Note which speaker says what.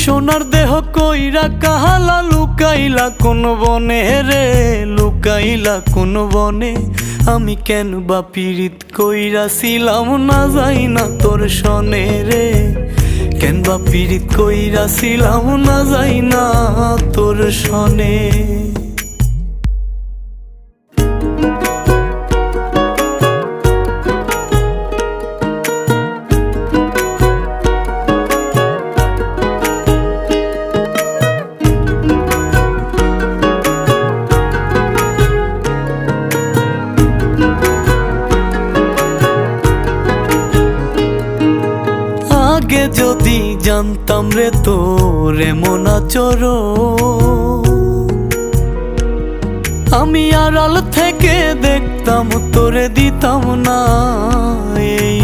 Speaker 1: সোনার দেহ কইরা কাহালা লুকাইলা কোন বনে রে, লুকাইলা কোন বনে। আমি কেন বা পীড়িত কইরাছিলাম না যাই না তোর সনে রে, কেন বা পীড়িত কইরাছিলাম না যাই না তোর সনে। আগে যদি জানতাম রে তোর এমন আচরণ, আমি আড়াল থেকে দেখতাম তোরে দিতাম না এই